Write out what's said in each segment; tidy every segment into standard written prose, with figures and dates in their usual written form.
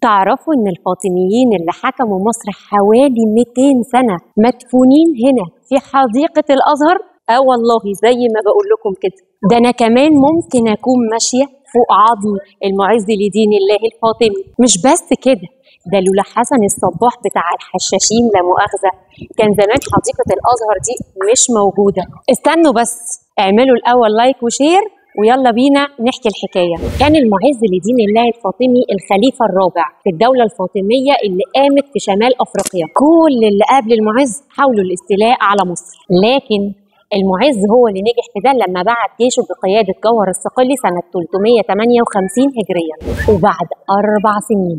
تعرفوا إن الفاطميين اللي حكموا مصر حوالي 200 سنة مدفونين هنا في حديقة الأزهر؟ والله زي ما بقول لكم كده. ده أنا كمان ممكن أكون ماشية فوق عظم المعز لدين الله الفاطمي. مش بس كده، ده لولا حسن الصباح بتاع الحشاشين لا مؤاخذة كان زمان حديقة الأزهر دي مش موجودة. استنوا بس، اعملوا الأول لايك وشير ويلا بينا نحكي الحكاية. كان المعز لدين الله الفاطمي الخليفة الرابع في الدولة الفاطمية اللي قامت في شمال أفريقيا. كل اللي قبل المعز حاولوا الاستيلاء على مصر، لكن المعز هو اللي نجح في ده لما بعت جيشه بقيادة جوهر الصقلي سنة 358 هجريا. وبعد 4 سنين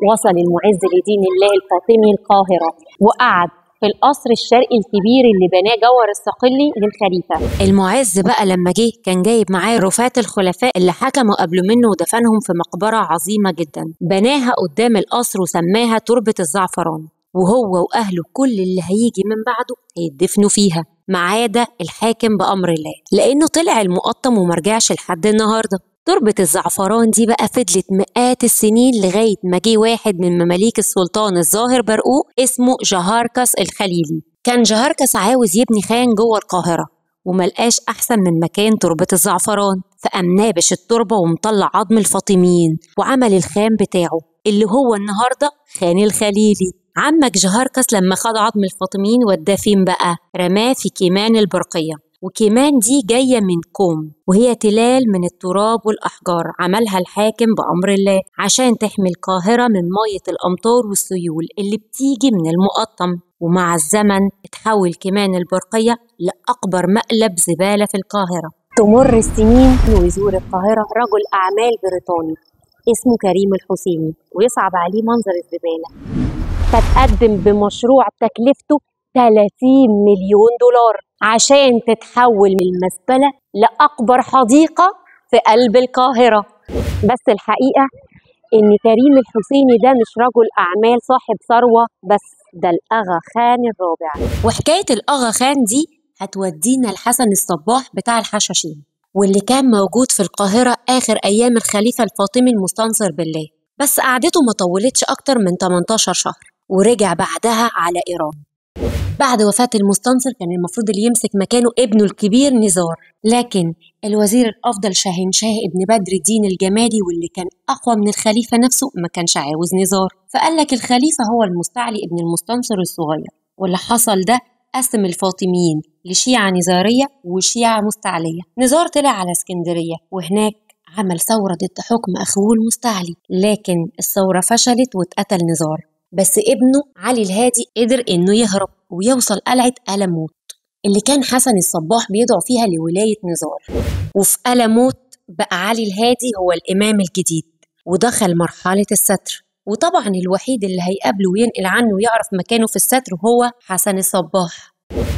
وصل المعز لدين الله الفاطمي القاهرة وقعد في القصر الشرقي الكبير اللي بناه جوهر الصقلي للخليفة. المعز بقى لما جه كان جايب معاه رفاة الخلفاء اللي حكموا قبل منه ودفنهم في مقبرة عظيمة جدا بناها قدام القصر وسماها تربة الزعفران، وهو وأهله كل اللي هيجي من بعده هيدفنوا فيها ما عدا الحاكم بأمر الله، لأنه طلع المقطم ومرجعش لحد النهاردة. تربة الزعفران دي بقى فضلت مئات السنين لغاية ما جه واحد من مماليك السلطان الظاهر برقوق اسمه جهاركس الخليلي. كان جهاركس عاوز يبني خان جوه القاهرة وملقاش أحسن من مكان تربة الزعفران، فقام نابش التربة ومطلع عظم الفاطميين وعمل الخان بتاعه اللي هو النهاردة خان الخليلي. عمك جهاركس لما خد عظم الفاطميين وداه فين بقى؟ رماه في كيمان البرقية، وكيمان دي جاية من كوم وهي تلال من التراب والأحجار عملها الحاكم بأمر الله عشان تحمي القاهرة من مية الأمطار والسيول اللي بتيجي من المقطم. ومع الزمن اتحول كيمان البرقية لأكبر مقلب زبالة في القاهرة. تمر السنين ويزور القاهرة رجل أعمال بريطاني اسمه كريم الحسيني ويصعب عليه منظر الزبالة، فتقدم بمشروع تكلفته 30 مليون دولار عشان تتحول من المزبلة لأكبر حديقة في قلب القاهرة. بس الحقيقة إن كريم الحسيني ده مش رجل أعمال صاحب ثروة بس، ده الأغا خان الرابع. وحكاية الأغا خان دي هتودينا لحسن الصباح بتاع الحشاشين واللي كان موجود في القاهرة آخر أيام الخليفة الفاطمي المستنصر بالله، بس قعدته ما طولتش أكتر من 18 شهر ورجع بعدها على إيران. بعد وفاة المستنصر كان المفروض اللي يمسك مكانه ابنه الكبير نزار، لكن الوزير الأفضل شاهنشاه ابن بدر الدين الجمالي واللي كان أقوى من الخليفة نفسه ما كانش عاوز نزار، فقال لك الخليفة هو المستعلي ابن المستنصر الصغير. واللي حصل ده قسم الفاطميين لشيعة نزارية وشيعة مستعلية. نزار طلع على اسكندرية وهناك عمل ثورة ضد حكم أخوه المستعلي، لكن الثورة فشلت واتقتل نزار، بس ابنه علي الهادي قدر إنه يهرب ويوصل قلعة ألموت اللي كان حسن الصباح بيدعو فيها لولاية نزار. وفي ألموت بقى علي الهادي هو الإمام الجديد ودخل مرحلة الستر، وطبعا الوحيد اللي هيقابله وينقل عنه ويعرف مكانه في الستر هو حسن الصباح.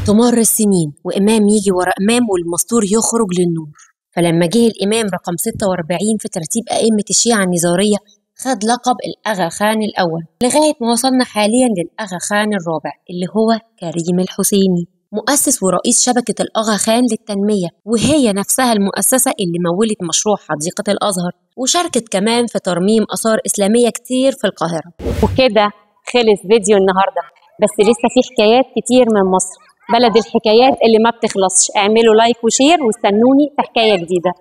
تمر السنين وإمام يجي ورا إمام والمستور يخرج للنور، فلما جه الإمام رقم 46 في ترتيب أئمة الشيعة النزارية خد لقب الأغا خان الأول لغاية ما وصلنا حاليا للأغا خان الرابع اللي هو كريم الحسيني، مؤسس ورئيس شبكة الأغا خان للتنمية، وهي نفسها المؤسسة اللي مولت مشروع حديقة الأزهر وشاركت كمان في ترميم آثار إسلامية كتير في القاهرة. وكده خلص فيديو النهاردة، بس لسه في حكايات كتير من مصر، بلد الحكايات اللي ما بتخلصش. اعملوا لايك وشير واستنوني في حكاية جديدة.